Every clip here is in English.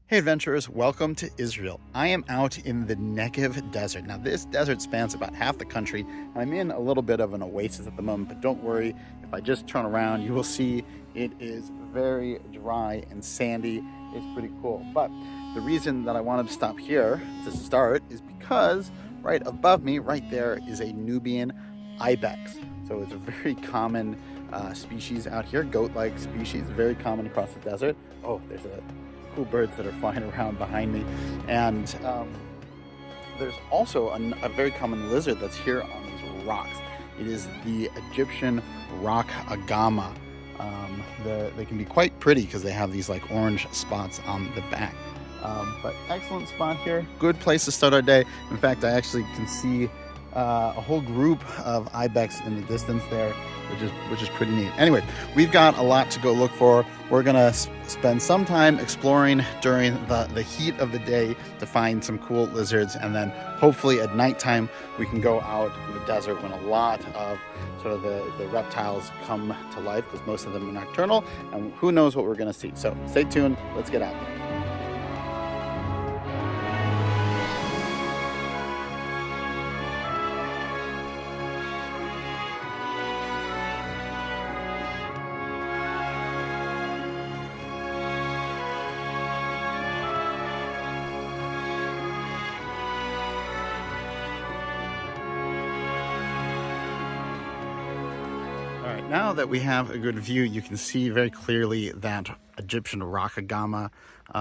Hey adventurers, welcome to Israel. I am out in the Negev desert. Now this desert spans about half the country, and I'm in a little bit of an oasis at the moment, but don't worry, if I just turn around, you will see it is very dry and sandy. It's pretty cool. But the reason that I wanted to stop here to start is because right above me, right there, is a Nubian Ibex. So it's a very common species out here, goat-like species, very common across the desert. Oh, there's a cool birds that are flying around behind me, and there's also a very common lizard that's here on these rocks. It is the Egyptian rock Agama. They can be quite pretty because they have these like orange spots on the back, but excellent spot here, good place to start our day. In fact, I actually can see a whole group of ibex in the distance there, which is pretty neat. Anyway, we've got a lot to go look for. We're gonna spend some time exploring during the heat of the day to find some cool lizards, and then hopefully at nighttime we can go out in the desert when a lot of sort of the reptiles come to life, because most of them are nocturnal, and who knows what we're gonna see. So stay tuned, let's get out there. Now that we have a good view, you can see very clearly that Egyptian rock Agama.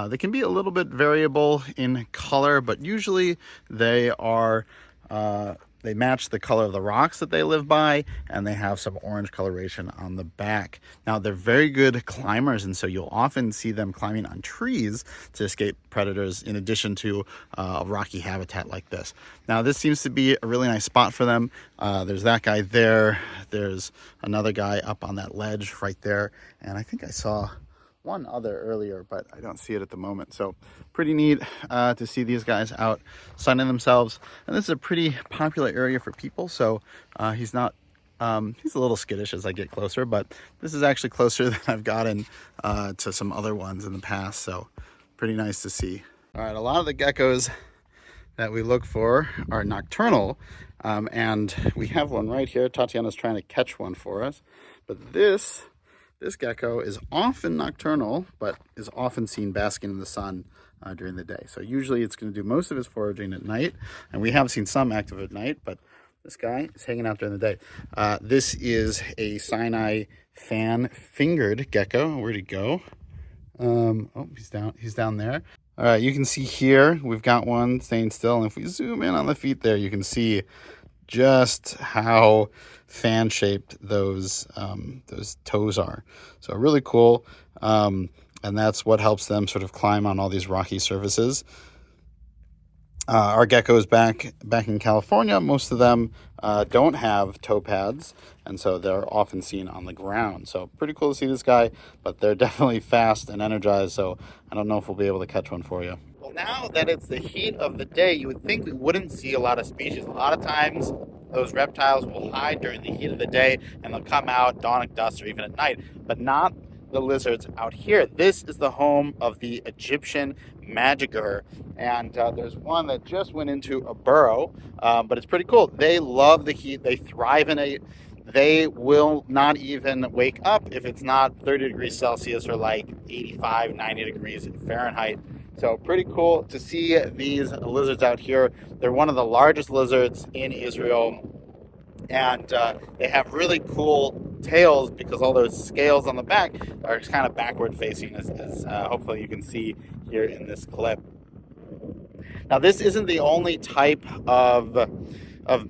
They can be a little bit variable in color, but usually they are they match the color of the rocks that they live by, and they have some orange coloration on the back. Now they're very good climbers, and so you'll often see them climbing on trees to escape predators, in addition to a rocky habitat like this. Now this seems to be a really nice spot for them. There's that guy there, there's another guy up on that ledge right there, and I think I saw one other earlier, but I don't see it at the moment. So pretty neat to see these guys out sunning themselves. And this is a pretty popular area for people, so he's not he's a little skittish as I get closer, but this is actually closer than I've gotten to some other ones in the past, so pretty nice to see. All right, a lot of the geckos that we look for are nocturnal, and we have one right here. Tatiana's trying to catch one for us, but this gecko is often nocturnal, but is often seen basking in the sun during the day. So usually it's going to do most of his foraging at night, and we have seen some active at night, but this guy is hanging out during the day. This is a Sinai fan-fingered gecko. Where'd he go? Oh, he's down there. All right, you can see here we've got one staying still, and if we zoom in on the feet there, you can see just how fan-shaped those toes are. So really cool, and that's what helps them sort of climb on all these rocky surfaces. Our geckos back in California, most of them don't have toe pads, and so they're often seen on the ground. So pretty cool to see this guy, but they're definitely fast and energized, so I don't know if we'll be able to catch one for you. Well, now that it's the heat of the day, you would think we wouldn't see a lot of species. A lot of times those reptiles will hide during the heat of the day, and they'll come out dawn at dusk or even at night, but not the lizards out here. This is the home of the Egyptian Mastigure, and there's one that just went into a burrow, but it's pretty cool. They love the heat. They thrive in it. They will not even wake up if it's not 30 degrees Celsius or like 85, 90 degrees Fahrenheit. So pretty cool to see these lizards out here. They're one of the largest lizards in Israel, and they have really cool tails because all those scales on the back are kind of backward facing, as hopefully you can see here in this clip. Now this isn't the only type of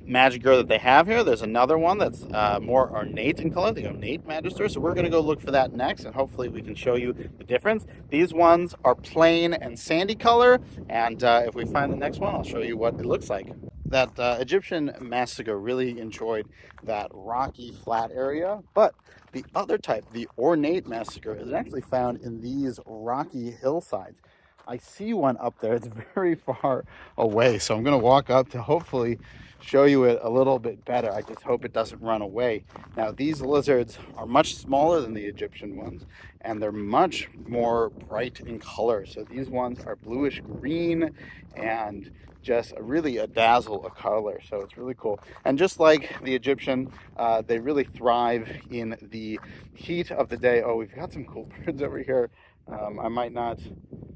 Mastigure that they have here. There's another one that's more ornate in color, the Ornate Mastigure. So we're going to go look for that next, and hopefully we can show you the difference. These ones are plain and sandy color, and if we find the next one, I'll show you what it looks like. That Egyptian Mastigure really enjoyed that rocky, flat area, but the other type, the Ornate Mastigure, is actually found in these rocky hillsides. I see one up there. It's very far away, so I'm going to walk up to hopefully show you it a little bit better. I just hope it doesn't run away. Now, these lizards are much smaller than the Egyptian ones, and they're much more bright in color. So these ones are bluish green and just really a dazzle of color. So it's really cool. And just like the Egyptian, they really thrive in the heat of the day. Oh, we've got some cool birds over here. I might not,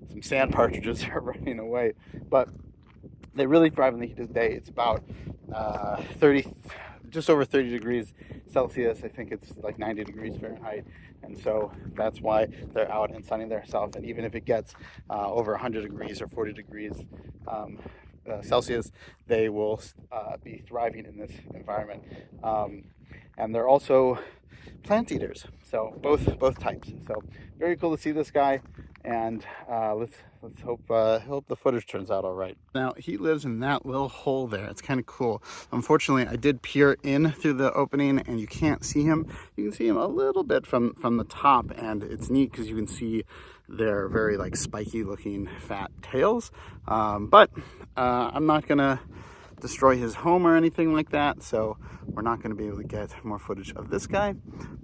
some sand partridges are running away, but they really thrive in the heat of the day. It's about 30, just over 30 degrees Celsius. I think it's like 90 degrees Fahrenheit. And so that's why they're out and sunning themselves. And even if it gets over 100 degrees or 40 degrees Celsius, they will be thriving in this environment. And they're also plant eaters, so both types. So very cool to see this guy, and let's hope the footage turns out all right. Now he lives in that little hole there. It's kind of cool. Unfortunately, I did peer in through the opening, and you can't see him. You can see him a little bit from the top, and it's neat because you can see their very like spiky looking fat tails. But I'm not gonna destroy his home or anything like that, so we're not going to be able to get more footage of this guy,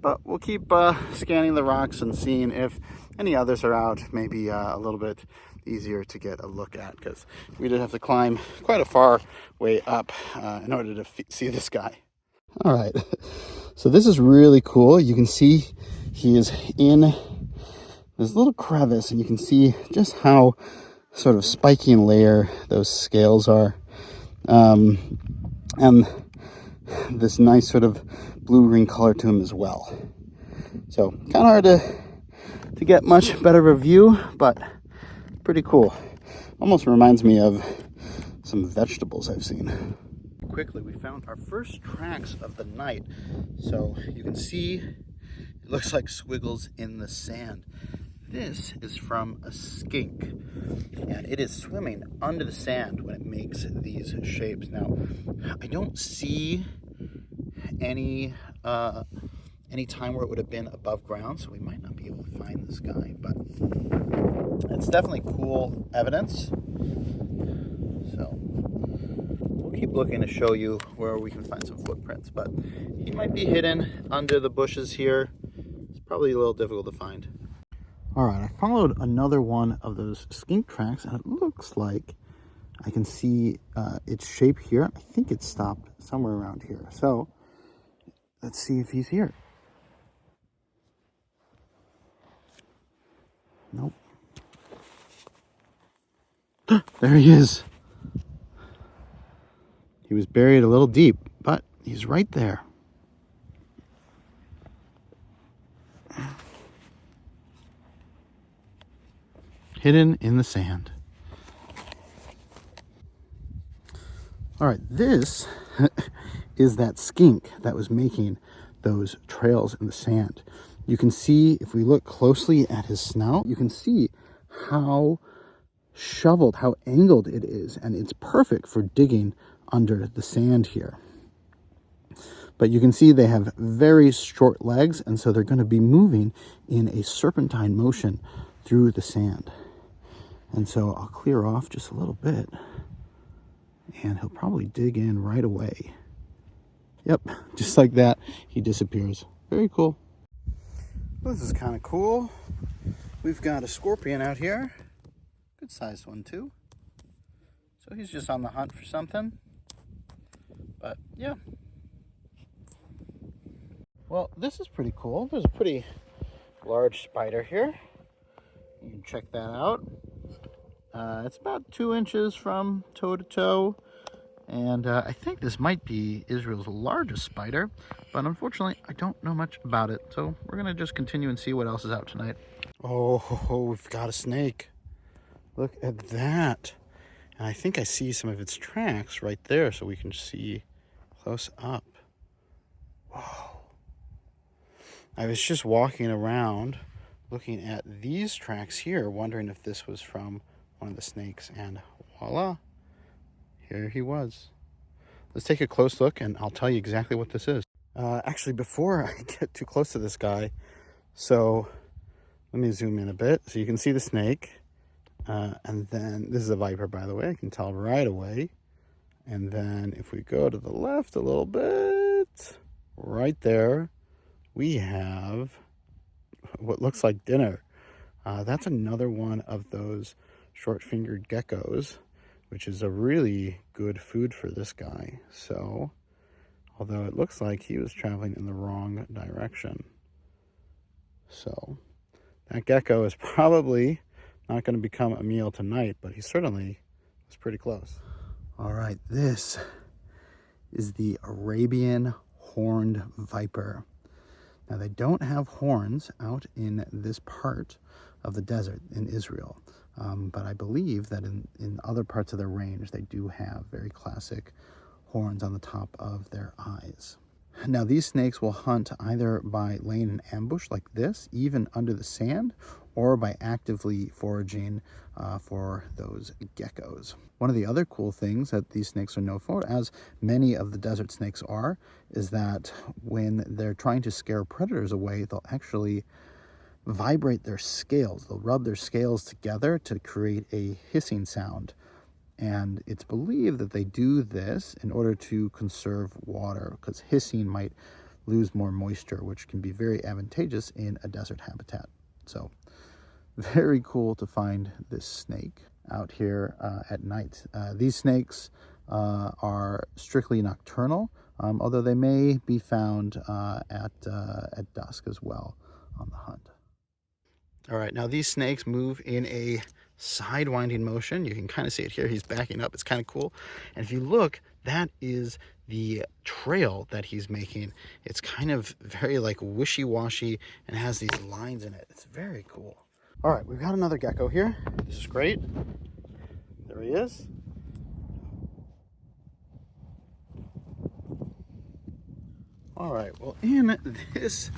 but we'll keep scanning the rocks and seeing if any others are out. Maybe a little bit easier to get a look at, because we did have to climb quite a far way up in order to see this guy. All right, so this is really cool. You can see he is in this little crevice, and you can see just how sort of spiky and layer those scales are. And this nice sort of blue-green color to him as well. So kind of hard to get much better of a view, but pretty cool. Almost reminds me of some vegetables I've seen. Quickly, we found our first tracks of the night. So you can see it looks like squiggles in the sand. This is from a skink, and it is swimming under the sand when it makes these shapes. Now, I don't see any time where it would have been above ground, so we might not be able to find this guy, but it's definitely cool evidence. So we'll keep looking to show you where we can find some footprints, but he might be hidden under the bushes here. It's probably a little difficult to find. All right, I followed another one of those skink tracks, and it looks like I can see its shape here. I think it stopped somewhere around here. So let's see if he's here. Nope. There he is. He was buried a little deep, but he's right there. Hidden in the sand. All right, this is that skink that was making those trails in the sand. You can see, if we look closely at his snout, you can see how shoveled, how angled it is, and it's perfect for digging under the sand here. But you can see they have very short legs, and so they're going to be moving in a serpentine motion through the sand. And so I'll clear off just a little bit, and he'll probably dig in right away. Yep, just like that, he disappears. Very cool. Well, this is kind of cool. We've got a scorpion out here. Good sized one too. So he's just on the hunt for something. But yeah. Well, this is pretty cool. There's a pretty large spider here. You can check that out. It's about 2 inches from toe to toe, and I think this might be Israel's largest spider, but unfortunately I don't know much about it, so we're gonna just continue and see what else is out tonight. Oh, we've got a snake. Look at that. And I think I see some of its tracks right there, so we can see close up. Whoa. I was just walking around looking at these tracks here, wondering if this was from one of the snakes, and voila, here he was. Let's take a close look and I'll tell you exactly what this is. Actually, before I get too close to this guy, so let me zoom in a bit so you can see the snake. And then this is a viper, by the way. I can tell right away. And then if we go to the left a little bit, right there, we have what looks like dinner. That's another one of those short-fingered geckos, which is a really good food for this guy. So, although it looks like he was traveling in the wrong direction. So, that gecko is probably not going to become a meal tonight, but he certainly was pretty close. All right, this is the Arabian horned viper. Now, they don't have horns out in this part of the desert in Israel, but I believe that in other parts of their range, they do have very classic horns on the top of their eyes. Now, these snakes will hunt either by laying an ambush like this, even under the sand, or by actively foraging for those geckos. One of the other cool things that these snakes are known for, as many of the desert snakes are, is that when they're trying to scare predators away, they'll actually vibrate their scales. They'll rub their scales together to create a hissing sound. And it's believed that they do this in order to conserve water, because hissing might lose more moisture, which can be very advantageous in a desert habitat. So very cool to find this snake out here at night. These snakes are strictly nocturnal, although they may be found at dusk as well on the hunt. All right, now these snakes move in a side-winding motion. You can kind of see it here. He's backing up. It's kind of cool. And if you look, that is the trail that he's making. It's kind of very like wishy-washy and has these lines in it. It's very cool. All right, we've got another gecko here. This is great. There he is. All right, well, in this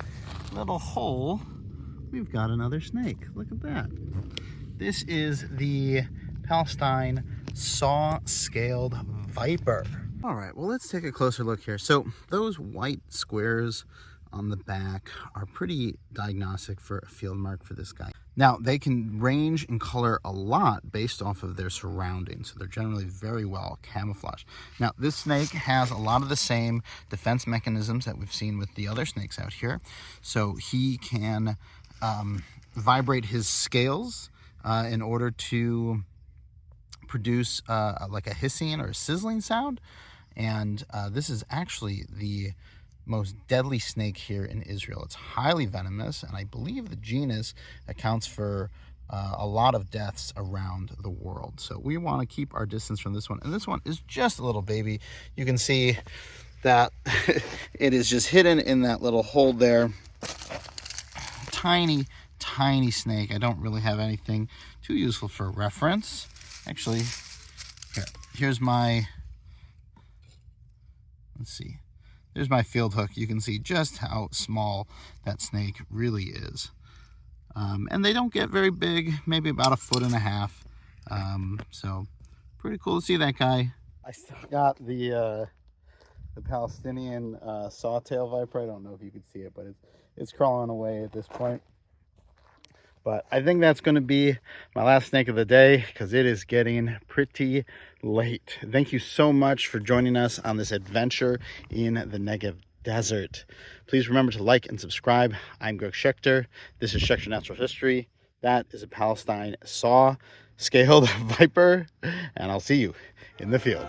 little hole, we've got another snake. Look at that. This is the Palestine saw-scaled viper. All right, well, let's take a closer look here. So those white squares on the back are pretty diagnostic for a field mark for this guy. Now, they can range in color a lot based off of their surroundings, so they're generally very well camouflaged. Now, this snake has a lot of the same defense mechanisms that we've seen with the other snakes out here. So he can vibrate his scales in order to produce like a hissing or a sizzling sound. And this is actually the most deadly snake here in Israel. It's highly venomous, and I believe the genus accounts for a lot of deaths around the world. So we want to keep our distance from this one. And this one is just a little baby. You can see that it is just hidden in that little hole there. Tiny snake. I don't really have anything too useful for reference. Actually, here's my, let's see. There's my field hook. You can see just how small that snake really is. And they don't get very big, maybe about 1.5 feet. So pretty cool to see that guy. I still got the Palestinian sawtail viper. I don't know if you can see it, but it's crawling away at this point. But I think that's going to be my last snake of the day, because it is getting pretty late. Thank you so much for joining us on this adventure in the Negev desert. Please remember to like and subscribe. I'm Greg Schechter. This is Schechter Natural History. That is a Palestine saw-scaled viper, and I'll see you in the field.